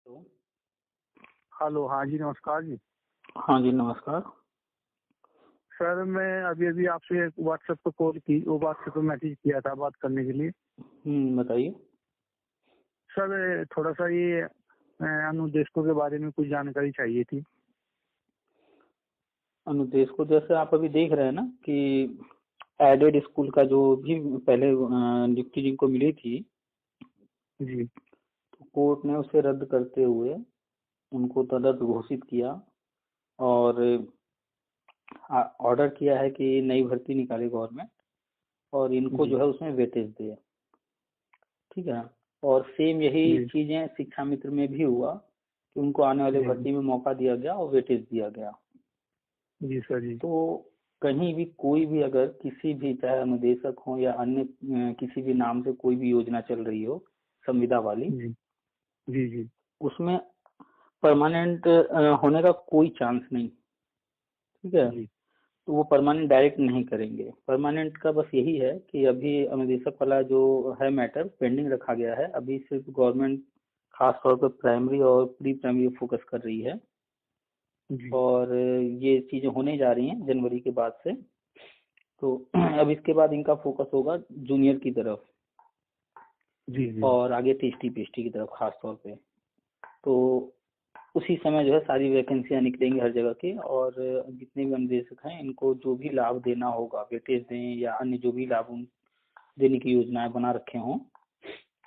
Hello. Hello. हाँ जी, नमस्कार जी। हाँ जी, नमस्कार। सर, मैं अभी अभी आपसे व्हाट्सएप पे कॉल की, वो व्हाट्सएप पे मैसेज किया था बात करने के लिए। बताइए। सर, थोड़ा सा ये अनुदेशकों के बारे में कुछ जानकारी चाहिए थी। अनुदेश को जैसे आप अभी देख रहे हैं ना कि एडेड स्कूल का जो भी पहले नियुक्ति जिनको मिली थी, जी तो कोर्ट ने उसे रद्द करते हुए उनको तदर्थ घोषित किया और ऑर्डर किया है कि नई भर्ती निकाले गवर्नमेंट और इनको जी जो है उसमें वेटेज दे। ठीक है। और सेम यही जी चीजें शिक्षा मित्र में भी हुआ कि उनको आने वाले जी भर्ती में मौका दिया गया और वेटेज दिया गया। जी सर जी। तो कहीं भी कोई भी अगर किसी भी चाहे अनुदेशक हो या अन्य किसी भी नाम से कोई भी योजना चल रही हो संविदा वाली, जी जी जी उसमें परमानेंट होने का कोई चांस नहीं। ठीक है। जी तो वो परमानेंट डायरेक्ट नहीं करेंगे। परमानेंट का बस यही है कि अभी अनुदेशक वाला जो है मैटर पेंडिंग रखा गया है। अभी सिर्फ गवर्नमेंट खास तौर पर प्राइमरी और प्री प्राइमरी फोकस कर रही है जी और ये चीजें होने जा रही हैं जनवरी के बाद से। तो अब इसके बाद इनका फोकस होगा जूनियर की तरफ जी जी और आगे टीएसटी पीएचडी की तरफ खास तौर पे। तो उसी समय जो है सारी वैकेंसियां निकलेंगी हर जगह की और जितने भी अनुदेशक हैं इनको जो भी लाभ देना होगा, वेटेज दें या अन्य जो भी लाभ देने की योजनाएं बना रखे हों,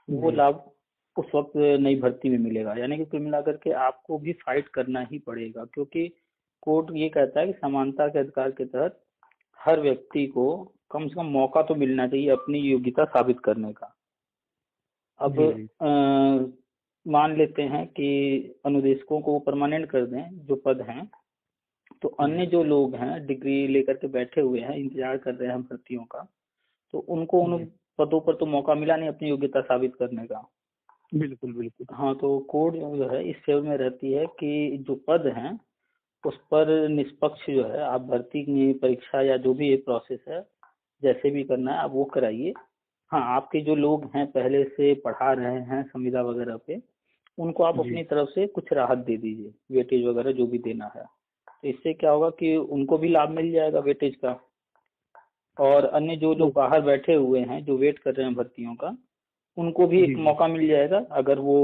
वो जी लाभ उस वक्त नई भर्ती में मिलेगा। यानी कि कुल मिलाकर के आपको भी फाइट करना ही पड़ेगा, क्योंकि कोर्ट ये कहता है कि समानता के अधिकार के तहत हर व्यक्ति को कम से कम मौका तो मिलना चाहिए अपनी योग्यता साबित करने का। अब जी जी मान लेते हैं कि अनुदेशकों को परमानेंट कर दें जो पद हैं, तो जी अन्य जो लोग हैं डिग्री लेकर के बैठे हुए हैं इंतजार कर रहे हैं भर्तियों का, तो उनको उन जी पदों पर तो मौका मिला नहीं अपनी योग्यता साबित करने का। बिल्कुल बिल्कुल। हाँ, तो कोर्ट जो है इस फेवर में रहती है कि जो पद हैं उस पर निष्पक्ष जो है आप भर्ती की परीक्षा या जो भी प्रोसेस है जैसे भी करना है आप वो कराइए। हाँ, आपके जो लोग हैं पहले से पढ़ा रहे हैं संविदा वगैरह पे, उनको आप जी अपनी तरफ से कुछ राहत दे दीजिए, वेटेज वगैरह जो भी देना है। तो इससे क्या होगा कि उनको भी लाभ मिल जाएगा वेटेज का और अन्य जो लोग ओ बाहर बैठे हुए हैं जो वेट कर रहे हैं भर्तियों का, उनको भी एक जी जी मौका मिल जाएगा। अगर वो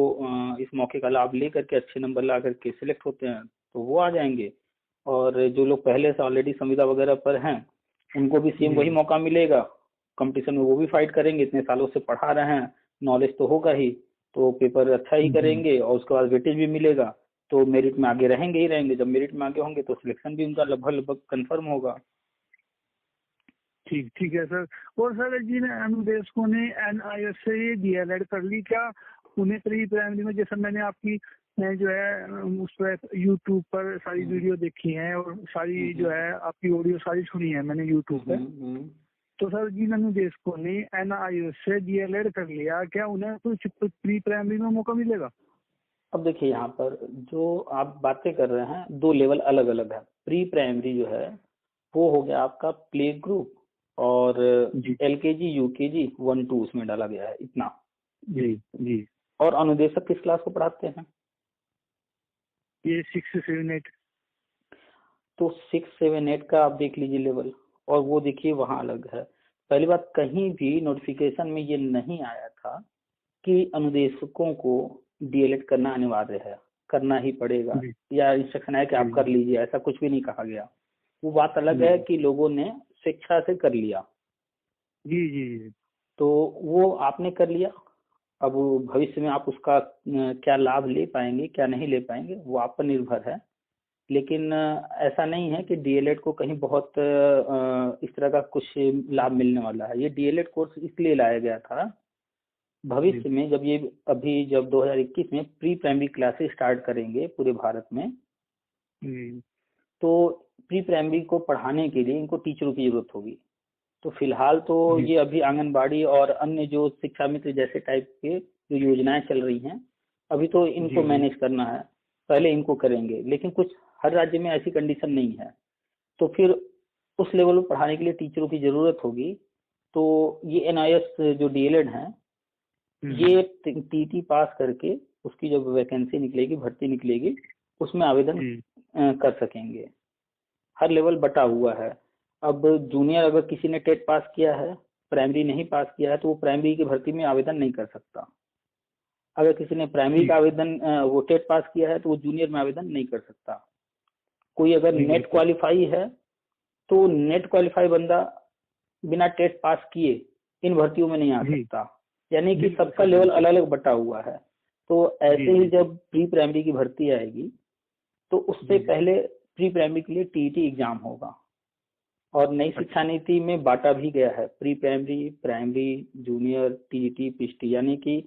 इस मौके का लाभ ले करके अच्छे नंबर ला करके सिलेक्ट होते हैं तो वो आ जाएंगे और जो लोग पहले से ऑलरेडी संविदा वगैरह पर हैं उनको भी सेम जी वही जी मौका मिलेगा। कंपटीशन में वो भी फाइट करेंगे, इतने सालों से पढ़ा रहे हैं, नॉलेज तो होगा ही, तो पेपर अच्छा ही जी करेंगे और उसके बाद वेटेज भी मिलेगा। तो मेरिट में आगे रहेंगे ही रहेंगे। जब मेरिट में आगे होंगे तो सिलेक्शन भी उनका लगभग लगभग कंफर्म होगा। ठीक ठीक है सर। और सर, जिन अनुदेशकों ने NIS से ये DLED कर ली, क्या उन्हें प्री प्राइमरी में, जैसे मैंने आपकी जो है उस पर यूट्यूब पर सारी हम्म वीडियो देखी है और सारी जो हम्म है आपकी ऑडियो सारी सुनी है मैंने यूट्यूब पे। हम्म। तो सर, जिन अनुदेशकों ने NIS से DLED कर लिया, क्या उन्हें कुछ प्री प्राइमरी में मौका मिलेगा? अब देखिए यहाँ पर जो आप बातें कर रहे हैं दो लेवल अलग अलग है। प्री प्राइमरी जो है वो हो गया आपका प्ले ग्रुप और जी LKG UKG 1 2 उसमें डाला गया है इतना। जी जी। और अनुदेशक किस क्लास को पढ़ाते हैं? ये 6 7 8। तो 6 7 8 का आप देख लीजिए लेवल और वो देखिए वहाँ अलग है। पहली बात, कहीं भी नोटिफिकेशन में ये नहीं आया था कि अनुदेशकों को DLED करना अनिवार्य है, करना ही पड़ेगा, जी या इंस्ट्रक्शन है कि आप कर जी लीजिए, ऐसा कुछ भी नहीं कहा गया। वो बात अलग है जी कि लोगों ने स्वेच्छा से कर लिया। जी जी जी तो वो आपने कर लिया। अब भविष्य में आप उसका क्या लाभ ले पाएंगे क्या नहीं ले पाएंगे वो आप पर निर्भर है। लेकिन ऐसा नहीं है कि DLED को कहीं बहुत इस तरह का कुछ लाभ मिलने वाला है। ये DLED कोर्स इसलिए लाया गया था जी भविष्य में, जब ये अभी जब 2021 में प्री प्राइमरी क्लासेस स्टार्ट करेंगे पूरे भारत में, जी तो प्री प्राइमरी को पढ़ाने के लिए इनको टीचरों की जरूरत होगी। तो फिलहाल तो जी ये अभी आंगनबाड़ी और अन्य जो शिक्षा मित्र जैसे टाइप के जो योजनाएं चल रही हैं, अभी तो इनको जी जी मैनेज करना है, पहले इनको करेंगे। लेकिन कुछ हर राज्य में ऐसी कंडीशन नहीं है, तो फिर उस लेवल पर पढ़ाने के लिए टीचरों की जरूरत होगी। तो ये NIS जो DLED है हम्म, ये TT पास करके उसकी जब वैकेंसी निकलेगी, भर्ती निकलेगी, उसमें आवेदन कर सकेंगे। हर लेवल बटा हुआ है। अब जूनियर अगर किसी ने टेट पास किया है, प्राइमरी नहीं पास किया है, तो वो प्राइमरी की भर्ती में आवेदन नहीं कर सकता। अगर किसी ने प्राइमरी का आवेदन वो टेट पास किया है, तो वो जूनियर में आवेदन नहीं कर सकता। कोई अगर नेट क्वालिफाई है, तो नेट क्वालिफाई बंदा बिना टेट पास किए इन भर्तियों में नहीं आ सकता। यानी कि सबका लेवल अलग अलग बटा हुआ है। तो ऐसे ही जब प्री प्राइमरी की भर्ती आएगी, तो उससे पहले प्री प्राइमरी के लिए टीईटी एग्जाम होगा। और नई शिक्षा नीति में बांटा भी गया है pre primary, primary, junior, TET, PHT, यानी कि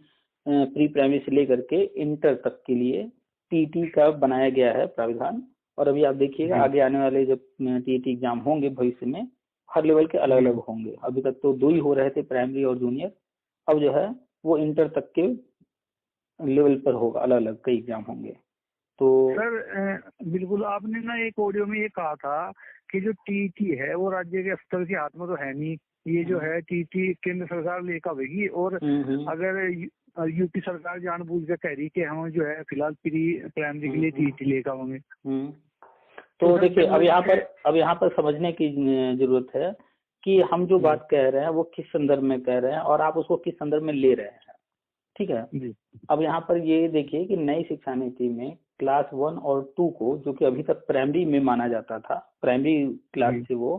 प्री प्राइमरी से लेकर के इंटर तक के लिए टीईटी का बनाया गया है प्राविधान। और अभी आप देखिएगा आगे आने वाले जब टीईटी एग्जाम होंगे भविष्य में, हर लेवल के अलग अलग होंगे। अभी तक तो 2 ही हो रहे थे, प्राइमरी और जूनियर। अब जो है वो इंटर तक के लेवल पर होगा, अलग अलग कई एग्जाम होंगे। तो सर बिल्कुल, आपने ना एक ऑडियो में ये कहा था कि जो टीईटी है वो राज्य के स्तर के हाथ में तो है नहीं, ये जो है टीईटी केंद्र सरकार लेकर आवेगी। और अगर यूपी सरकार जानबूझ के कह रही कि हम जो है फिलहाल प्री प्राइमरी के लिए टीईटी लेकर आवेंगे। तो देखिए, अब यहाँ पर समझने की जरूरत है कि हम जो बात कह रहे हैं वो किस संदर्भ में कह रहे हैं और आप उसको किस संदर्भ में ले रहे हैं। ठीक है जी। अब यहाँ पर ये देखिए कि नई शिक्षा नीति में क्लास 1 और 2 को, जो कि अभी तक प्राइमरी में माना जाता था, प्राइमरी क्लास से वो,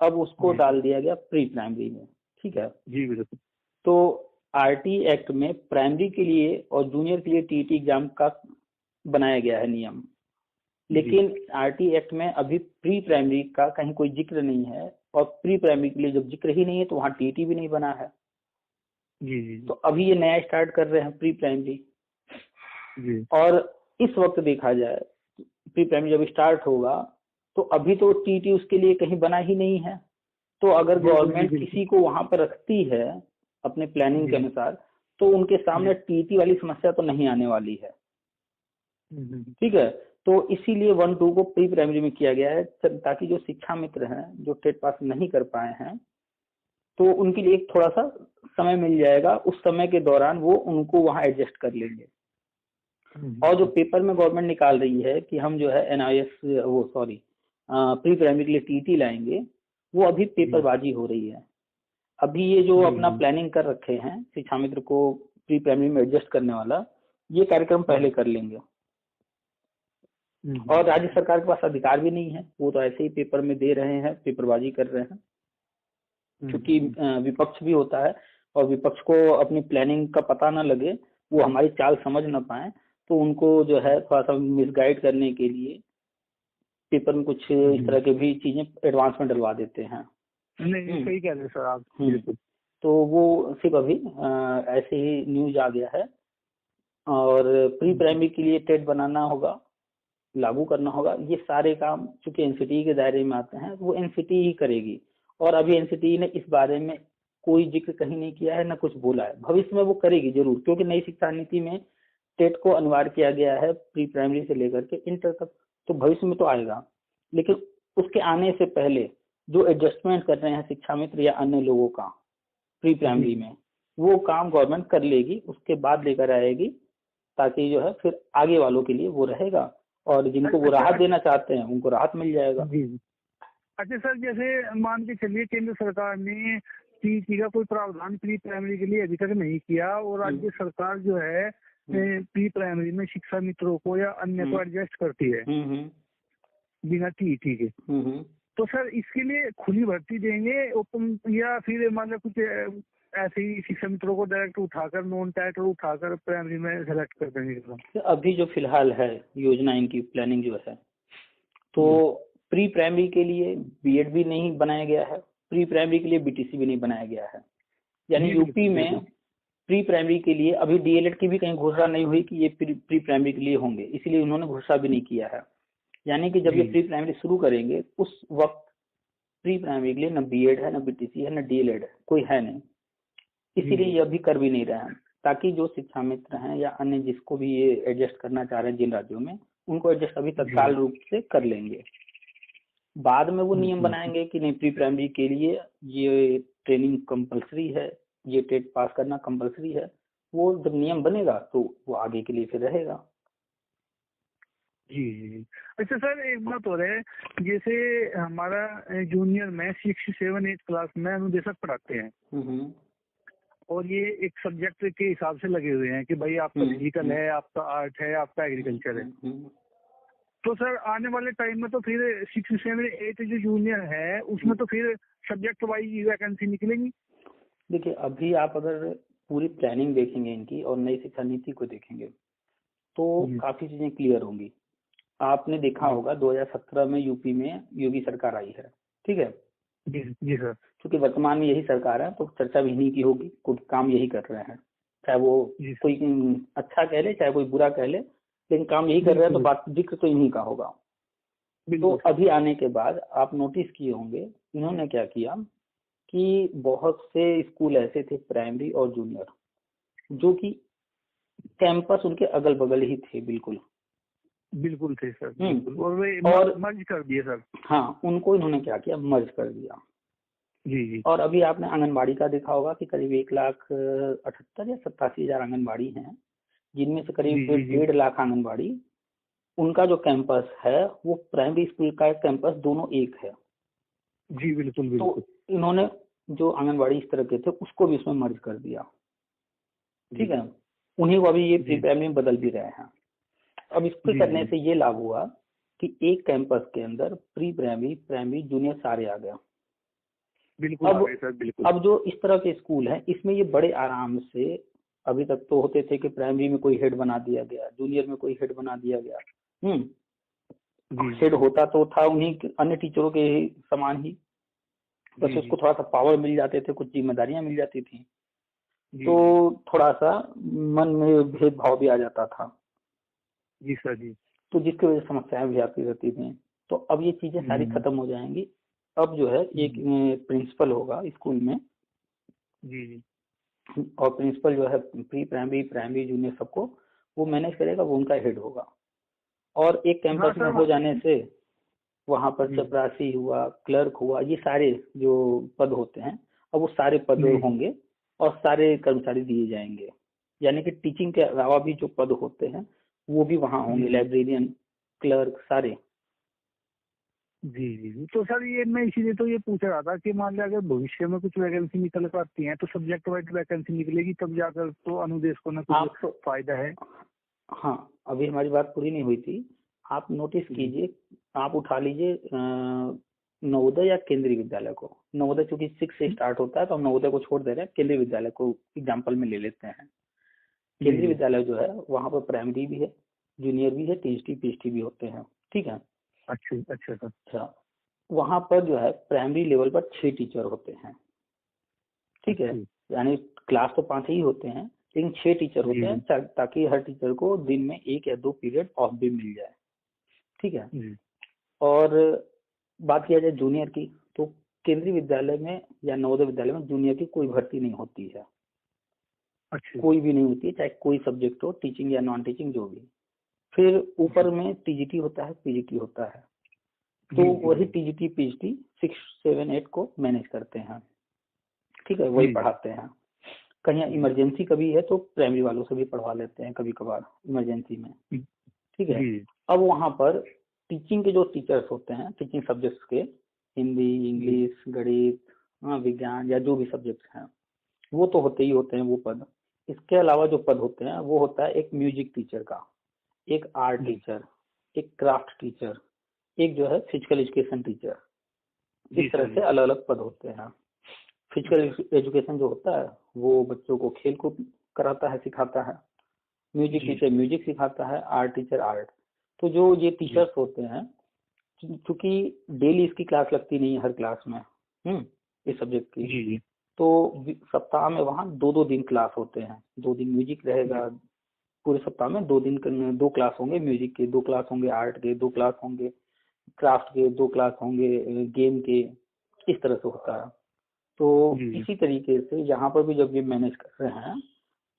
अब उसको डाल दिया गया प्री प्राइमरी में। ठीक है जी बिल्कुल। तो आरटी एक्ट में प्राइमरी के लिए और जूनियर के लिए टीईटी एग्जाम का बनाया गया है नियम, लेकिन आरटी एक्ट में अभी प्री प्राइमरी का कहीं कोई जिक्र नहीं है। और प्री प्राइमरी के लिए जब जिक्र ही नहीं है तो वहाँ टीईटी भी नहीं बना है। जी। तो अभी ये नया स्टार्ट कर रहे हैं प्री प्राइमरी। और इस वक्त देखा जाए प्री प्राइमरी जब स्टार्ट होगा तो अभी तो टीईटी उसके लिए कहीं बना ही नहीं है। तो अगर गवर्नमेंट किसी को वहां पर रखती है अपने प्लानिंग के अनुसार, तो उनके सामने टीईटी वाली समस्या तो नहीं आने वाली है। ठीक है, तो इसीलिए 1-2 को प्री प्राइमरी में किया गया है, ताकि जो शिक्षा मित्र हैं जो टेट पास नहीं कर पाए हैं, तो उनके लिए एक थोड़ा सा समय मिल जाएगा। उस समय के दौरान वो उनको वहां एडजस्ट कर लेंगे। और जो पेपर में गवर्नमेंट निकाल रही है कि हम जो है एनआईएस प्री प्राइमरी के लिए टीईटी लाएंगे, वो अभी पेपरबाजी हो रही है। अभी ये जो अपना प्लानिंग कर रखे हैं शिक्षा मित्र को प्री प्राइमरी में एडजस्ट करने वाला, ये कार्यक्रम पहले कर लेंगे। और राज्य सरकार के पास अधिकार भी नहीं है, वो तो ऐसे ही पेपर में दे रहे हैं, पेपरबाजी कर रहे हैं। क्योंकि विपक्ष भी होता है और विपक्ष को अपनी प्लानिंग का पता ना लगे, वो हमारी चाल समझ ना पाए, तो उनको जो है थोड़ा सा मिसगाइड करने के लिए पेपर में कुछ इस तरह के भी चीजें एडवांस में डलवा देते हैं। नहीं सही कह रहे हैं सर आप। तो वो सिर्फ अभी ऐसे ही न्यूज आ गया है। और प्री प्राइमरी के लिए टेट बनाना होगा, लागू करना होगा, ये सारे काम चूंकि एनसीटी के दायरे में आते हैं, वो एनसीटी ही करेगी। और अभी एनसीटी ने इस बारे में कोई जिक्र कहीं नहीं किया है, ना कुछ बोला है। भविष्य में वो करेगी जरूर, क्योंकि नई शिक्षा नीति में टेट को अनिवार्य किया गया है प्री प्राइमरी से लेकर के इंटर तक। तो भविष्य में तो आएगा, लेकिन उसके आने से पहले जो एडजस्टमेंट कर रहे हैं शिक्षा मित्र या अन्य लोगों का प्री प्राइमरी में, वो काम गवर्नमेंट कर लेगी, उसके बाद लेकर आएगी, ताकि जो है फिर आगे वालों के लिए वो रहेगा और जिनको वो राहत देना चाहते हैं उनको राहत मिल जाएगा। अच्छा सर, जैसे मान के चलिए केंद्र सरकार ने टीईटी का कोई प्रावधान प्री प्राइमरी के लिए अभी तक नहीं किया और राज्य सरकार जो है प्री प्राइमरी में शिक्षा मित्रों को या अन्य को एडजस्ट करती है बिना टीईटी के, तो सर इसके लिए खुली भर्ती देंगे या फिर मतलब कुछ ऐसे ही शिक्षा मित्रों को डायरेक्ट उठाकर नॉन टाइटल उठाकर प्राइमरी में सेलेक्ट कर देंगे? अभी जो फिलहाल है योजना, इनकी प्लानिंग जो है, तो प्री प्राइमरी के लिए बीएड भी नहीं बनाया गया है, प्री प्राइमरी के लिए बीटीसी भी नहीं बनाया गया है। यानी यूपी में प्री प्राइमरी के लिए अभी डीएलएड की भी कहीं घोषणा नहीं हुई कि ये प्री प्राइमरी के लिए होंगे, इसलिए उन्होंने घोषणा भी नहीं किया है। यानी कि जब ये प्री प्राइमरी शुरू करेंगे उस वक्त प्री प्राइमरी के लिए न बीएड है, न बीटीसी है, न डीएलएड है, कोई है नहीं। इसीलिए ये अभी कर भी नहीं रहे हैं, ताकि जो शिक्षा मित्र हैं या अन्य जिसको भी ये एडजस्ट करना चाह रहे हैं जिन राज्यों में, उनको एडजस्ट अभी तत्काल रूप से कर लेंगे। बाद में वो नियम बनाएंगे कि नहीं, प्री प्राइमरी के लिए ये ट्रेनिंग कंपलसरी है, ये टेट पास करना कंपलसरी है, वो जब नियम बनेगा तो वो आगे के लिए फिर रहेगा। जी जी जी। अच्छा सर, एक बात हो रहा है, जैसे हमारा जूनियर में 6, 7, 8 क्लास में अनुदेशक पढ़ाते हैं, हम्म और ये एक सब्जेक्ट के हिसाब से लगे हुए हैं कि भाई आपका फिजिकल है, आपका आर्ट है, आपका एग्रीकल्चर है। हम्म। तो सर आने वाले टाइम में तो फिर 6, 7, 8 जो जूनियर है उसमें तो फिर सब्जेक्ट वाइज वैकेंसी निकलेंगी। देखिए अभी आप अगर पूरी प्लानिंग देखेंगे इनकी और नई शिक्षा नीति को देखेंगे तो जी काफी चीजें क्लियर होंगी। आपने देखा जी होगा 2017 में यूपी में योगी सरकार आई है, ठीक है। जी जी सर। क्योंकि वर्तमान में यही सरकार है तो चर्चा भी इन्हीं की होगी, कुछ काम यही कर रहे हैं, चाहे वो जी सर। कोई अच्छा कह ले चाहे कोई बुरा कह ले, लेकिन काम यही कर रहे हैं तो बिल्कुल बात जिक्र तो इन्हीं का होगा। तो बिल्कुल सर। अभी आने के बाद आप नोटिस किए होंगे इन्होंने क्या किया कि बहुत से स्कूल ऐसे थे प्राइमरी और जूनियर जो कि कैंपस उनके अगल बगल ही थे बिल्कुल। बिल्कुल थे सर, बिल्कुल। और वे और मर्ज कर दिए सर। हाँ उनको इन्होंने क्या किया, मर्ज कर दिया। जी जी और अभी आपने आंगनबाड़ी का देखा होगा कि करीब 1,78,000 या 87,000 आंगनबाड़ी हैं, जिनमें से जी करीब जी जी 1.5 लाख आंगनबाड़ी उनका जो कैंपस है वो प्राइमरी स्कूल का कैंपस दोनों एक है। जी बिल्कुल तो बिल्कुल। इन्होंने जो आंगनबाड़ी इस तरह के थे उसको भी उसमें मर्ज कर दिया, जी ठीक है। उन्हीं को अभी ये प्री जी प्राइमरी में बदल भी रहे हैं। अब इसके जी करने जी से ये लाभ हुआ कि एक कैंपस के अंदर प्री प्राइमरी प्राइमरी जूनियर सारे आ गया। बिल्कुल आ अब गए सर, बिल्कुल। अब जो इस तरह के स्कूल हैं इसमें ये बड़े आराम से, अभी तक तो होते थे कि प्राइमरी में कोई हेड बना दिया गया, जूनियर में कोई हेड बना दिया गया, जी जी हेड होता तो था उन्हीं अन्य टीचरों के समान ही, बस जी उसको थोड़ा सा पावर मिल जाते थे, कुछ जिम्मेदारियां मिल जाती थी, जी तो जी थोड़ा सा मन में भेदभाव भी आ जाता था, जी सर। जी तो जिसकी वजह से समस्याएं भी आती रहती थी। तो अब ये चीजें सारी हम्म, खत्म हो जाएंगी। अब जो है एक हम्म, प्रिंसिपल होगा स्कूल में, जी जी और प्रिंसिपल जो है प्री प्राइमरी प्राइमरी जूनियर सबको वो मैनेज करेगा, वो उनका हेड होगा। और एक हाँ कैंपस में सर। हो जाने से वहां पर जी चपरासी हुआ, क्लर्क हुआ, ये सारे जो पद होते हैं अब वो सारे पद जी जी होंगे और सारे कर्मचारी दिए जाएंगे। यानी कि टीचिंग के अलावा भी जो पद होते हैं वो भी वहां होंगे, जी लाइब्रेरियन, क्लर्क सारे। जी जी जी। तो सर ये मैं इसीलिए तो ये पूछ रहा था कि मान लिया अगर भविष्य में कुछ वैकेंसी निकल कर आती है तो सब्जेक्ट वाइज वैकेंसी निकलेगी, तब जाकर तो अनुदेश को ना कुछ आप तो फायदा है। हाँ अभी हमारी बात पूरी नहीं हुई थी, आप नोटिस जी कीजिए, आप उठा लीजिए नवोदय या केंद्रीय विद्यालय को। नवोदय चूंकि 6 से स्टार्ट होता है तो हम नवोदय को छोड़ दे रहे हैं, केंद्रीय विद्यालय को एग्जाम्पल में ले लेते हैं। जी केंद्रीय जी। विद्यालय जो है वहां पर प्राइमरी भी है, जूनियर भी है, टीएसटी पीएचटी भी होते हैं, ठीक है। अच्छा अच्छा सर। अच्छा, वहां पर जो है प्राइमरी लेवल पर 6 टीचर होते हैं, ठीक है। अच्छा। यानी क्लास तो 5 ही होते हैं लेकिन 6 टीचर जी होते हैं, जी ताकि हर टीचर को दिन में 1 या 2 पीरियड ऑफ भी मिल जाए, ठीक है। जी। और बात किया जाए जूनियर की, तो केंद्रीय विद्यालय में या नवोदय विद्यालय में जूनियर की कोई भर्ती नहीं होती है, अच्छा। कोई भी नहीं होती है, चाहे कोई सब्जेक्ट हो, टीचिंग या नॉन टीचिंग जो भी। फिर ऊपर जी में टीजीटी होता है, पीजीटी होता है, तो जी जी वही जी टीजीटी पीजीटी 6, 7, 8 को मैनेज करते हैं, ठीक है, वही जी जी पढ़ाते हैं। कहीं जी इमरजेंसी कभी है तो प्राइमरी वालों से भी पढ़वा लेते हैं कभी कभार इमरजेंसी में, ठीक है। जी अब वहां पर टीचिंग के जो टीचर्स होते हैं, टीचिंग सब्जेक्ट्स के, हिंदी, जी इंग्लिश, गणित, विज्ञान या जो भी सब्जेक्ट्स हैं वो तो होते ही होते हैं वो पद। इसके अलावा जो पद होते हैं वो होता है एक म्यूजिक टीचर का, एक आर्ट जी टीचर, एक क्राफ्ट टीचर, एक जो है फिजिकल एजुकेशन टीचर। जी इस तरह सर। से जी अलग अलग पद होते हैं। फिजिकल एजुकेशन जो होता है वो बच्चों को खेल कूद कराता है, सिखाता है। म्यूजिक जी टीचर म्यूजिक सिखाता है, आर्ट टीचर आर्ट। तो जो ये जी टीचर्स होते हैं, क्योंकि डेली इसकी क्लास लगती नहीं है हर क्लास में, इस सब्जेक्ट की, जी जी तो सप्ताह में वहाँ 2-2 दिन क्लास होते हैं। 2 दिन म्यूजिक रहेगा, पूरे सप्ताह में 2 दिन 2 क्लास होंगे म्यूजिक के, 2 क्लास होंगे आर्ट के, 2 क्लास होंगे क्राफ्ट के, 2 क्लास होंगे गेम के, इस तरह से होता है। तो जी जी इसी तरीके से यहाँ पर भी जब ये मैनेज कर रहे हैं,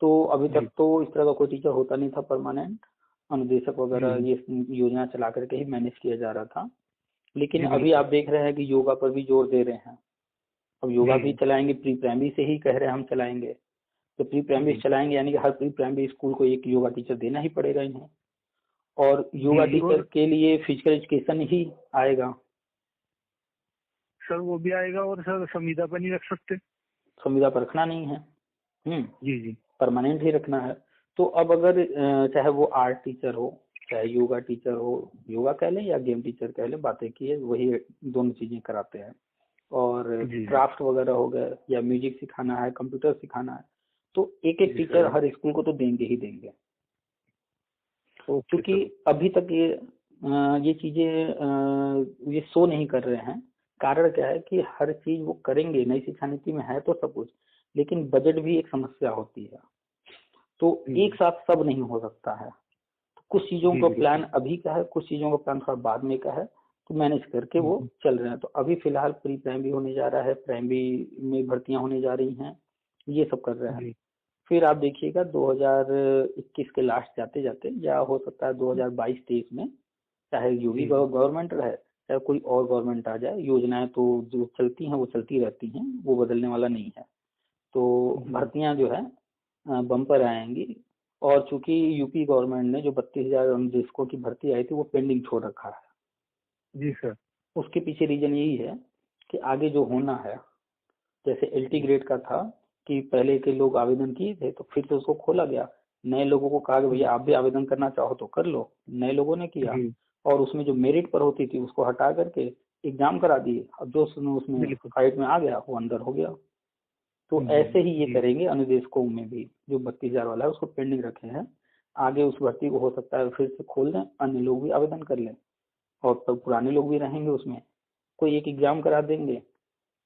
तो अभी जी तक तो इस तरह का कोई टीचर होता नहीं था परमानेंट, अनुदेशक वगैरह जी ये योजना चला करके ही मैनेज किया जा रहा था। लेकिन जी अभी बिल्कुल। आप देख रहे हैं कि योगा पर भी जोर दे रहे हैं। अब योगा जी भी जी चलाएंगे, प्री प्राइमरी से ही कह रहे हैं हम चलाएंगे, जब प्री प्राइमरी चलाएंगे यानी कि हर प्री प्राइमरी स्कूल को एक योगा टीचर देना ही पड़ेगा इन्हें, और योगा टीचर के लिए फिजिकल एजुकेशन ही आएगा। सर वो भी आएगा, और सर संविदा पर नहीं रख सकते, संविदा पर रखना नहीं है। जी जी, परमानेंट ही रखना है। तो अब अगर चाहे वो आर्ट टीचर हो, चाहे योगा टीचर हो, योगा कह लें या गेम टीचर कह लें, बातें की है वही, दोनों चीजें कराते हैं। और क्राफ्ट वगैरह हो गए, या म्यूजिक सिखाना है, कंप्यूटर सिखाना है, तो एक एक टीचर हर स्कूल को तो देंगे ही देंगे। क्योंकि अभी तक ये चीजें ये शो नहीं कर रहे हैं। कारण क्या है कि हर चीज वो करेंगे, नई शिक्षा नीति में है तो सब कुछ, लेकिन बजट भी एक समस्या होती है, तो एक साथ सब नहीं हो सकता है। तो कुछ चीजों का प्लान अभी का है, कुछ चीजों का प्लान थोड़ा बाद में का है, तो मैनेज करके वो चल रहे हैं। तो अभी फिलहाल प्री प्राइमरी होने जा रहा है, प्राइमरी में भर्तियां होने जा रही हैं, ये सब कर रहे हैं। फिर आप देखिएगा 2021 के लास्ट जाते जाते, या हो सकता है 2022-23 में, चाहे योगी गवर्नमेंट रहे चाहे कोई और गवर्नमेंट आ जाए, योजनाएं तो जो चलती हैं वो चलती रहती हैं, वो बदलने वाला नहीं है। तो भर्तियां जो है बम्पर आएंगी। और चूंकि यूपी गवर्नमेंट ने जो 32,000 अनुदेशकों की भर्ती आई थी वो पेंडिंग छोड़ रखा है। जी सर। उसके पीछे रीजन यही है कि आगे जो होना है, जैसे एलटी ग्रेड का था कि पहले के लोग आवेदन किए थे तो फिर से उसको खोला गया, नए लोगों को कहा कि भैया आप भी आवेदन करना चाहो तो कर लो, नए लोगों ने किया, और उसमें जो मेरिट पर होती थी उसको हटा करके एग्जाम करा दिए। अब जो उसमें फाइट में आ गया वो अंदर हो गया। तो ऐसे ही ये करेंगे अनुदेशकों में भी, जो 32,000 वाला है उसको पेंडिंग रखे हैं, आगे उस भर्ती को हो सकता है फिर से खोल दें, अन्य लोग भी आवेदन कर लें, और पुराने लोग भी रहेंगे उसमें, कोई एक एग्जाम करा देंगे,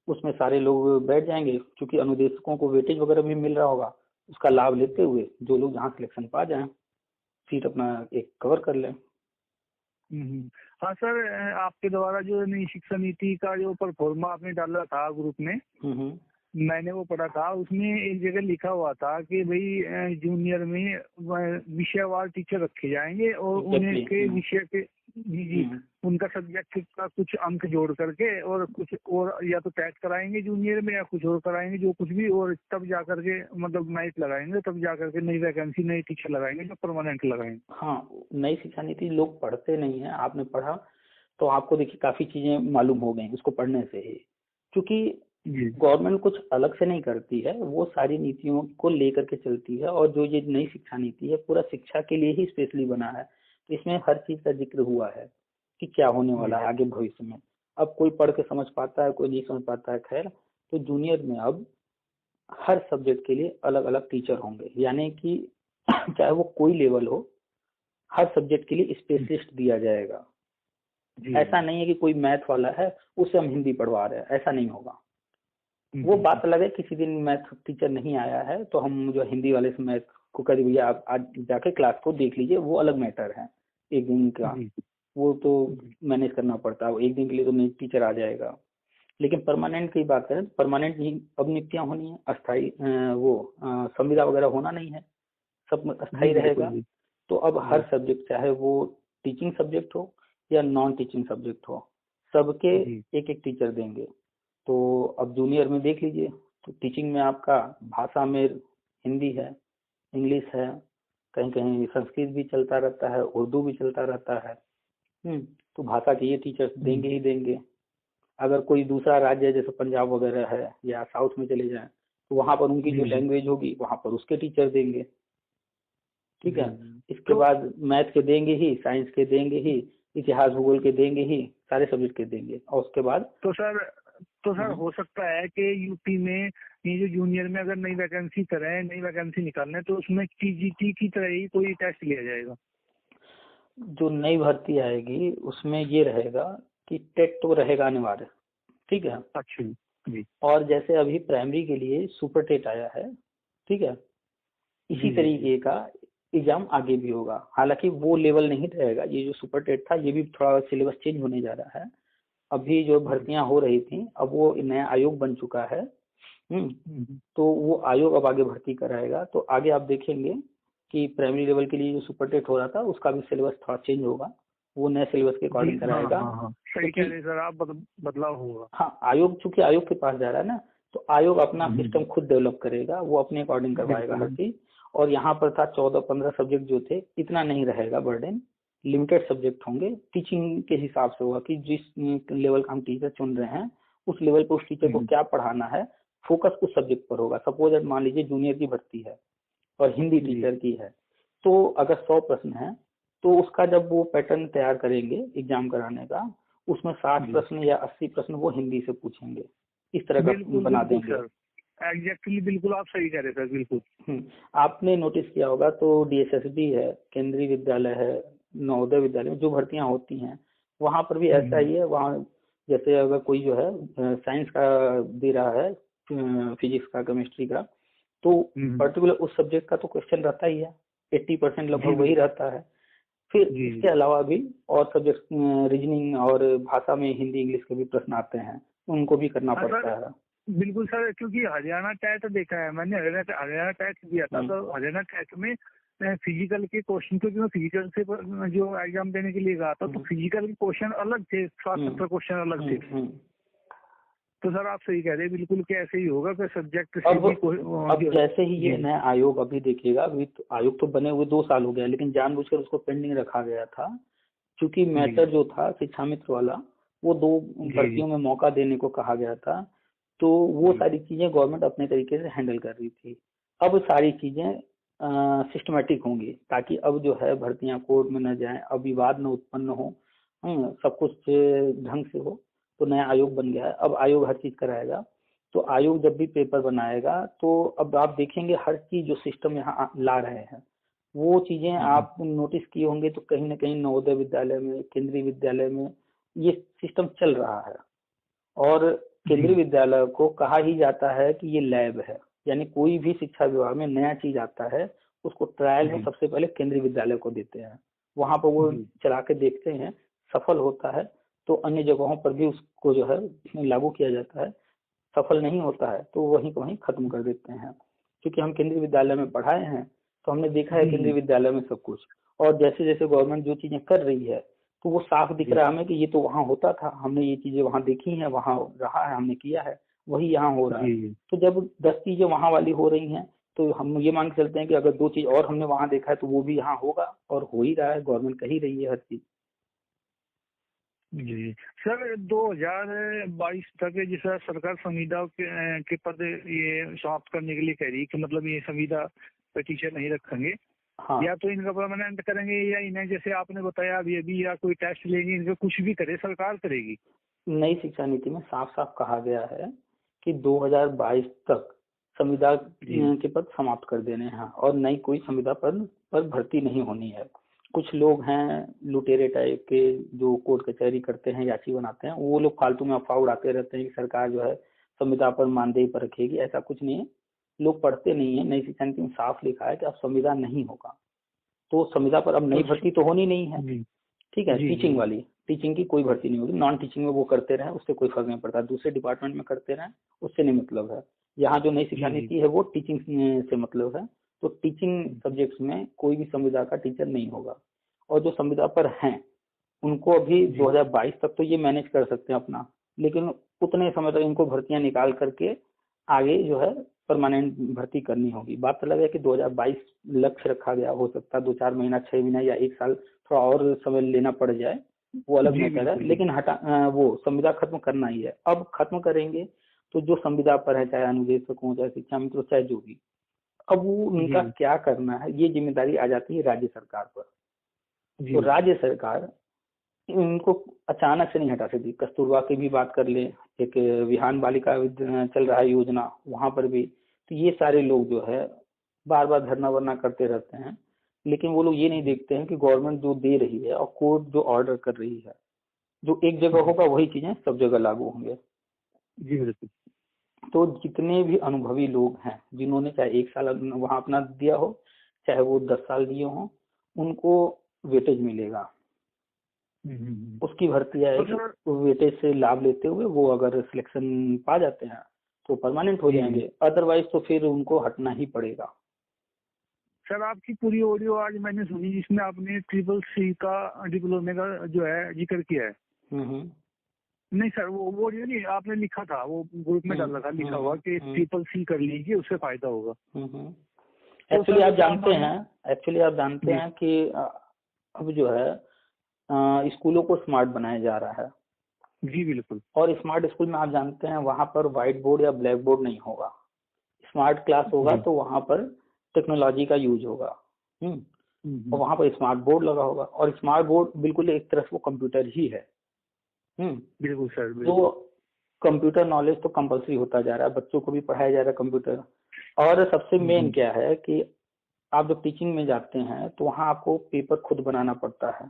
उसमें सारे लोग बैठ जाएंगे। क्योंकि अनुदेशकों को वेटेज वगैरह भी मिल रहा होगा, उसका लाभ लेते हुए जो लोग जहाँ सिलेक्शन पा जाए सीट अपना एक कवर कर लें। हाँ सर, आपके द्वारा जो नई शिक्षा नीति का जो परफॉर्मा आपने डाला था ग्रुप में, मैंने वो पढ़ा था, उसमें एक जगह लिखा हुआ था कि भाई जूनियर में विषयवार टीचर रखे जाएंगे और उनके विषय के जी उनका सब्जेक्ट का कुछ अंक जोड़ करके और कुछ और या तो टेस्ट कराएंगे जूनियर में या कुछ और कराएंगे, जो कुछ भी, और तब जा करके मतलब मेरिट लगाएंगे, तब जा करके नई वैकेंसी नई टीचर लगाएंगे जो परमानेंट लगाएंगे। हाँ, नई शिक्षा नीति लोग पढ़ते नहीं है, आपने पढ़ा तो आपको देखिए काफी चीजें मालूम हो गई उसको पढ़ने से ही। क्योंकि गवर्नमेंट कुछ अलग से नहीं करती है, वो सारी नीतियों को लेकर के चलती है, और जो ये नई शिक्षा नीति है पूरा शिक्षा के लिए ही स्पेशली बना है। तो इसमें हर चीज का जिक्र हुआ है कि क्या होने वाला है आगे भविष्य में। अब कोई पढ़ के समझ पाता है, कोई नहीं समझ पाता है, खैर। तो जूनियर में अब हर सब्जेक्ट के लिए अलग अलग टीचर होंगे, यानी कि चाहे वो कोई लेवल हो, हर सब्जेक्ट के लिए स्पेशलिस्ट दिया जाएगा। ऐसा नहीं है कि कोई मैथ वाला है उसे हम हिंदी पढ़वा रहे हैं, ऐसा नहीं होगा। वो बात अलग है, किसी दिन मैथ टीचर नहीं आया है तो हम जो हिंदी वाले से मैथ को कह दिए आप आज जाके क्लास को देख लीजिए, वो अलग मैटर है एक दिन का, वो तो मैनेज करना पड़ता है, वो एक दिन के लिए तो नहीं टीचर आ जाएगा। लेकिन परमानेंट की बात करें, परमानेंट नहीं, अब नियुक्तियां होनी है, अस्थायी संविदा वगैरह होना नहीं है, सब अस्थायी रहेगा। तो अब हर सब्जेक्ट, चाहे वो टीचिंग सब्जेक्ट हो या नॉन टीचिंग सब्जेक्ट हो, सबके एक एक टीचर देंगे। तो अब जूनियर में देख लीजिए, तो टीचिंग में आपका भाषा में हिंदी है, इंग्लिश है, कहीं कहीं संस्कृत भी चलता रहता है, उर्दू भी चलता रहता है। तो भाषा के ये टीचर्स देंगे ही देंगे। अगर कोई दूसरा राज्य जैसे पंजाब वगैरह है या साउथ में चले जाएं तो वहां पर उनकी जो लैंग्वेज होगी वहां पर उसके टीचर देंगे। ठीक है, इसके बाद मैथ के देंगे ही, साइंस के देंगे ही, इतिहास भूगोल के देंगे ही, सारे सब्जेक्ट के देंगे। और उसके बाद तो सर हो सकता है कि यूपी में ये जो जूनियर में अगर नई वैकेंसी निकालने तो उसमें टीजीटी की तरह ही कोई टेस्ट लिया जाएगा। जो नई भर्ती आएगी उसमें ये रहेगा कि टेट तो रहेगा अनिवार्य, ठीक है। अच्छा जी। और जैसे अभी प्राइमरी के लिए सुपर टेट आया है, ठीक है, इसी तरीके का एग्जाम आगे भी होगा। हालांकि वो लेवल नहीं रहेगा, ये जो सुपर टेट था ये भी थोड़ा सिलेबस चेंज होने जा रहा है। अभी जो भर्तियां हो रही थी अब वो नया आयोग बन चुका है, तो वो आयोग अब आगे भर्ती कराएगा। तो आगे आप देखेंगे कि प्राइमरी लेवल के लिए जो सुपर टेट हो रहा था उसका भी सिलेबस थोड़ा चेंज होगा, वो नए सिलेबस के अकॉर्डिंग कराएगा। सही कह रहे सर आप, बदलाव होगा। हाँ, आयोग चूंकि आयोग के पास जा रहा है ना, तो आयोग अपना सिस्टम खुद डेवलप करेगा, वो अपने अकॉर्डिंग करवाएगा हर चीज। और यहाँ पर था 14-15 सब्जेक्ट जो थे, इतना नहीं रहेगा बर्डन, लिमिटेड सब्जेक्ट होंगे। टीचिंग के हिसाब से होगा कि जिस लेवल का हम टीचर चुन रहे हैं उस लेवल पे उस टीचर को क्या पढ़ाना है, फोकस उस सब्जेक्ट पर होगा। सपोज मान लीजिए जूनियर की भर्ती है और हिंदी टीचर की है, तो अगर 100 प्रश्न है तो उसका जब वो पैटर्न तैयार करेंगे एग्जाम कराने का, उसमें 60 प्रश्न या 80 प्रश्न वो हिंदी से पूछेंगे, इस तरह का बना देंगे। एग्जैक्टली, बिल्कुल आप सही कह रहे सर, बिल्कुल। आपने नोटिस किया होगा तो डीएसएसबी है, केंद्रीय विद्यालय है, नवोदय विद्यालय में जो भर्तियां होती हैं वहां पर भी ऐसा ही है। वहाँ जैसे अगर कोई जो है साइंस का दे रहा है, फिजिक्स का, केमिस्ट्री का, तो पर्टिकुलर उस सब्जेक्ट का तो क्वेश्चन रहता ही है, 80% लगभग वही रहता है। फिर इसके अलावा भी और सब्जेक्ट, रीजनिंग और भाषा में हिंदी इंग्लिश के भी प्रश्न आते हैं, उनको भी करना पड़ता है। बिल्कुल सर, क्योंकि हरियाणा टेट देखा है मैंने, हरियाणा टेट दिया था, तो हरियाणा टेट में फिजिकल के क्वेश्चन, क्योंकि मैं फिजिकल से जो एग्जाम देने के लिए गया था, तो फिजिकल के क्वेश्चन अलग थे, 60-70 क्वेश्चन अलग थे। तो सर आप सही कह रहे हैं, बिल्कुल कि ऐसे ही होगा कि सब्जेक्ट से अब जैसे ही ये नया आयोग अभी देखिएगा, अभी तो आयोग तो बने हुए 2 साल हो गया, लेकिन जानबूझकर उसको पेंडिंग रखा गया था क्योंकि मैटर जो था शिक्षा मित्र वाला, वो 2 भर्तियों में मौका देने को कहा गया था, तो वो सारी चीजें गवर्नमेंट अपने तरीके से हैंडल कर रही थी। अब सारी चीजें सिस्टमेटिक होंगी ताकि अब जो है भर्तियां कोर्ट में न जाए, अब विवाद न उत्पन्न हो, सब कुछ ढंग से हो। तो नया आयोग बन गया है, अब आयोग हर चीज कराएगा। तो आयोग जब भी पेपर बनाएगा तो अब आप देखेंगे हर चीज जो सिस्टम यहाँ ला रहे हैं वो चीजें आप नोटिस किए होंगे, तो कहीं ना कहीं नवोदय विद्यालय में, केंद्रीय विद्यालय में ये सिस्टम चल रहा है। और केंद्रीय विद्यालय को कहा ही जाता है कि ये लैब है, यानी कोई भी शिक्षा viभाग में नया चीज आता है उसको ट्रायल में सबसे पहले केंद्रीय विद्यालय को देते हैं, वहां पर वो चला के देखते हैं, सफल होता है तो अन्य जगहों पर भी उसको जो है लागू किया जाता है, सफल नहीं होता है तो वहीं को वहीं खत्म कर देते हैं। क्योंकि हम केंद्रीय विद्यालय में पढ़ाए हैं तो हमने देखा है केंद्रीय विद्यालय में सब कुछ, और जैसे जैसे गवर्नमेंट जो चीजें कर रही है तो वो साफ दिख रहा है हमें कि ये तो वहाँ होता था, हमने ये चीजें वहाँ देखी हैं, वहाँ रहा है, हमने किया है, वही यहाँ हो रहा है। तो जब 10 चीजें वहाँ वाली हो रही हैं तो हम ये मान के चलते हैं कि अगर 2 चीज और हमने वहाँ देखा है तो वो भी यहाँ होगा, और हो ही रहा है, गवर्नमेंट कर ही रही है हर चीज। जी सर, 2022 तक जैसा सरकार संविदा के पद ये समाप्त करने के लिए कह रही है कि मतलब ये संविदा पे टीचर नहीं रखेंगे। हाँ। या तो इनका परमानेंट करेंगे या इन्हें जैसे आपने बताया अभी या कोई टेस्ट लेंगे, इनका कुछ भी करे सरकार करेगी। नई शिक्षा नीति में साफ साफ कहा गया है कि 2022 तक संविदा के पद समाप्त कर देने हैं और नई कोई संविदा पद पर भर्ती नहीं होनी है। कुछ लोग हैं लुटेरे टाइप के जो कोर्ट कचहरी करते हैं, याची बनाते हैं, वो लोग फालतू में अफवाह उड़ाते रहते हैं कि सरकार जो है संविदा पर मानदेय पर रखेगी, ऐसा कुछ नहीं है। लोग पढ़ते नहीं है। नई शिक्षा नीति में साफ लिखा है कि अब संविदा नहीं होगा, तो संविदा पर अब नई भर्ती तो होनी नहीं है, ठीक है। टीचिंग वाली, टीचिंग की कोई भर्ती नहीं होगी, नॉन टीचिंग में वो करते रहे उससे कोई फर्क नहीं पड़ता, दूसरे डिपार्टमेंट में करते रहे उससे नहीं मतलब है। यहाँ जो नई शिक्षा नीति है वो टीचिंग से मतलब है, तो टीचिंग सब्जेक्ट्स में कोई भी संविदा का टीचर नहीं होगा। और जो संविदा पर हैं उनको अभी 2022 तक तो ये मैनेज कर सकते हैं अपना, लेकिन उतने समय तक इनको भर्तियां निकाल करके आगे जो है परमानेंट भर्ती करनी होगी। बात अलग है कि 2022 लक्ष्य रखा गया, हो सकता है 2-4 महीना, 6 महीना या 1 साल थोड़ा और समय लेना पड़ जाए, वो अलग मैटर है, लेकिन वो संविदा खत्म करना ही है। अब खत्म करेंगे तो जो संविदा पर है, चाहे अनुदेशक हो, चाहे शिक्षा मित्र, चाहे जो भी, अब वो उनका क्या करना है ये जिम्मेदारी आ जाती है राज्य सरकार पर। तो राज्य सरकार इनको अचानक से नहीं हटा सकती। कस्तूरबा की भी बात कर ले, एक विहान बालिका चल रहा है योजना, वहां पर भी तो ये सारे लोग जो है बार बार धरना वरना करते रहते हैं, लेकिन वो लोग ये नहीं देखते हैं कि गवर्नमेंट जो दे रही है और कोर्ट जो ऑर्डर कर रही है, जो एक जगह होगा वही चीजें सब जगह लागू होंगे। जी बिल्कुल। तो जितने भी अनुभवी लोग हैं जिन्होंने चाहे 1 साल वहां अपना दिया हो, चाहे वो 10 साल दिए हो, उनको वेटेज मिलेगा, उसकी भर्ती आएगी, तो वेटेज से लाभ लेते हुए वो अगर सिलेक्शन पा जाते हैं तो परमानेंट हो जाएंगे, अदरवाइज तो फिर उनको हटना ही पड़ेगा। सर आपकी पूरी ऑडियो आज मैंने सुनी जिसमें आपने ट्रिपल सी का डिप्लोमे का जो है जिक्र किया है। नहीं सर, वो जो नहीं आपने लिखा था, वो ग्रुप में डाला था, लिखा हुआ कि CCC कर लीजिए, उससे फायदा होगा। तो एक्चुअली सर आप जानते हैं कि अब जो है स्कूलों को स्मार्ट बनाया जा रहा है। जी बिल्कुल। और स्मार्ट स्कूल में आप जानते हैं वहां पर व्हाइट बोर्ड या ब्लैक बोर्ड नहीं होगा, स्मार्ट क्लास होगा, तो वहां पर टेक्नोलॉजी का यूज होगा। और वहां पर स्मार्ट बोर्ड लगा होगा, और स्मार्ट बोर्ड बिल्कुल एक तरह से वो कंप्यूटर ही है। बिल्कुल सर, तो कंप्यूटर नॉलेज तो कंपलसरी होता जा रहा है, बच्चों को भी पढ़ाया जा रहा है कंप्यूटर। और सबसे मेन क्या है कि आप जब टीचिंग में जाते हैं तो वहाँ आपको पेपर खुद बनाना पड़ता है,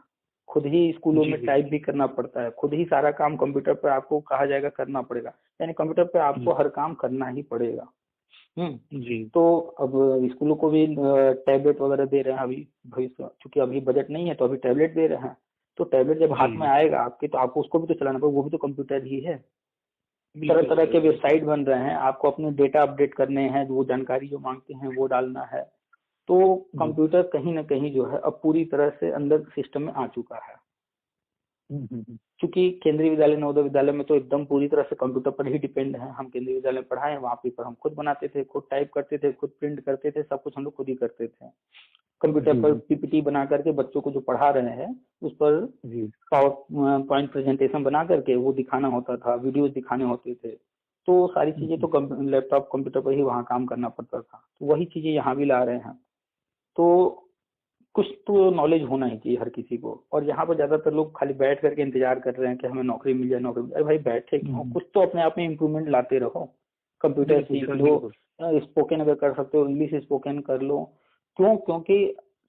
खुद ही स्कूलों में टाइप भी करना पड़ता है, खुद ही सारा काम कंप्यूटर पर आपको कहा जाएगा करना पड़ेगा, यानी कंप्यूटर पर आपको हर काम करना ही पड़ेगा। जी। तो अब स्कूलों को भी टैबलेट वगैरह दे रहे हैं अभी भविष्य, क्योंकि अभी बजट नहीं है तो अभी टैबलेट दे रहे हैं। तो टैबलेट जब हाथ में आएगा आपके, तो आपको उसको भी तो चलाना पड़ेगा, वो भी तो कंप्यूटर ही है। तरह तरह के वेबसाइट बन रहे हैं, आपको अपने डेटा अपडेट करने हैं, वो जानकारी जो मांगते हैं वो डालना है। तो कंप्यूटर कहीं ना कहीं जो है अब पूरी तरह से अंदर सिस्टम में आ चुका है। क्योंकि केंद्रीय विद्यालय नवोदय विद्यालय में तो एकदम पूरी तरह से कंप्यूटर पर ही डिपेंड है। हम केंद्रीय विद्यालय में पढ़ाए, वहाँ पेपर हम खुद बनाते थे, खुद टाइप करते थे, खुद प्रिंट करते थे, सब कुछ हम लोग खुद ही करते थे। कंप्यूटर पर PPT बना करके बच्चों को जो पढ़ा रहे हैं उस पर पावर पॉइंट प्रेजेंटेशन बना करके वो दिखाना होता था, वीडियोस दिखाने होते थे। तो सारी चीजें तो लैपटॉप कंप्यूटर पर ही वहाँ काम करना पड़ता था। तो वही चीजें यहाँ भी ला रहे हैं। तो कुछ तो नॉलेज होना ही चाहिए हर किसी को। और यहाँ पर ज्यादातर लोग खाली बैठ करके इंतजार कर रहे हैं कि हमें नौकरी मिल जाए, नौकरी मिल जाए। भाई बैठे क्यों, कुछ तो अपने आप में इम्प्रूवमेंट लाते रहो। कंप्यूटर सीख लो, स्पोकन अगर कर सकते हो इंग्लिश स्पोकन कर लो। क्यों? क्योंकि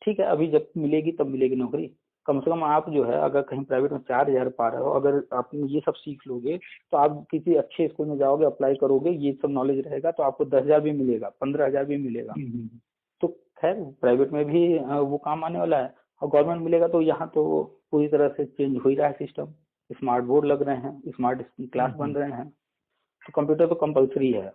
ठीक है अभी जब मिलेगी तब मिलेगी नौकरी, कम से कम आप जो है अगर कहीं प्राइवेट में 4,000 पा रहे हो, अगर आप ये सब सीख लोगे तो आप किसी अच्छे स्कूल में जाओगे, अप्लाई करोगे, ये सब नॉलेज रहेगा तो आपको 10,000 भी मिलेगा, 15,000 भी मिलेगा। तो खैर प्राइवेट में भी वो काम आने वाला है। और गवर्नमेंट मिलेगा तो यहाँ तो पूरी तरह से चेंज हो ही रहा है सिस्टम। स्मार्ट बोर्ड लग रहे हैं, स्मार्ट क्लास बन रहे हैं, तो कंप्यूटर तो कंपलसरी है,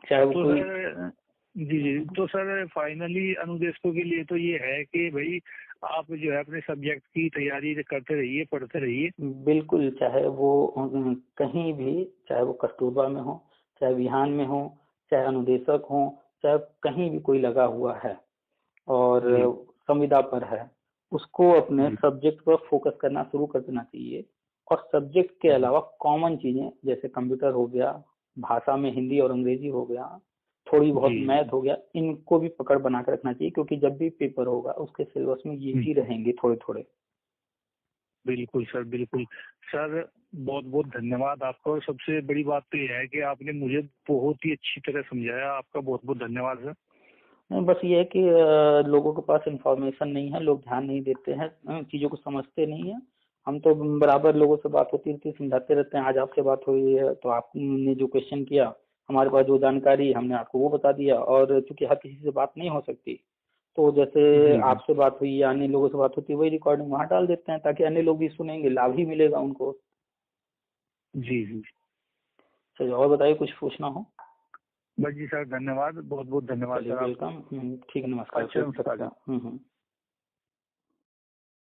चाहे वो कोई। जी। तो सर फाइनली अनुदेशकों के लिए तो ये है कि भाई आप जो है अपने सब्जेक्ट की तैयारी करते रहिए, पढ़ते रहिए। बिल्कुल, चाहे वो कहीं भी, चाहे वो कस्तूरबा में हो, चाहे विहान में हो, चाहे अनुदेशक हो, चाहे कहीं भी कोई लगा हुआ है और संविदा पर है, उसको अपने सब्जेक्ट पर फोकस करना शुरू कर देना चाहिए। और सब्जेक्ट के अलावा कॉमन चीजें जैसे कंप्यूटर हो गया, भाषा में हिंदी और अंग्रेजी हो गया, थोड़ी बहुत मैथ हो गया, इनको भी पकड़ बना कर रखना चाहिए, क्योंकि जब भी पेपर होगा उसके सिलेबस में ये भी रहेंगे थोड़े थोड़े। बिल्कुल सर, बिल्कुल सर, बहुत बहुत धन्यवाद आपका। और सबसे बड़ी बात तो यह है कि आपने मुझे बहुत ही अच्छी तरह समझाया, आपका बहुत बहुत धन्यवाद सर। नहीं, बस ये है कि लोगों के पास इंफॉर्मेशन नहीं है, लोग ध्यान नहीं देते हैं, चीज़ों को समझते नहीं है। हम तो बराबर लोगों से बात होती रहती है, समझाते रहते हैं। आज आपसे बात हुई है तो आपने जो क्वेश्चन किया, हमारे पास जो जानकारी हमने आपको वो बता दिया। और चूंकि हर किसी से बात नहीं हो सकती, तो जैसे आपसे बात हुई या अन्य लोगों से बात होती है, वही रिकॉर्डिंग वहाँ डाल देते हैं ताकि अन्य लोग भी सुनेंगे, लाभ ही मिलेगा उनको। जी। चलिए, और बताइए, कुछ पूछना हो? बस जी सर, धन्यवाद, बहुत बहुत धन्यवाद सर। वेलकम। ठीक है, नमस्कार। अच्छा।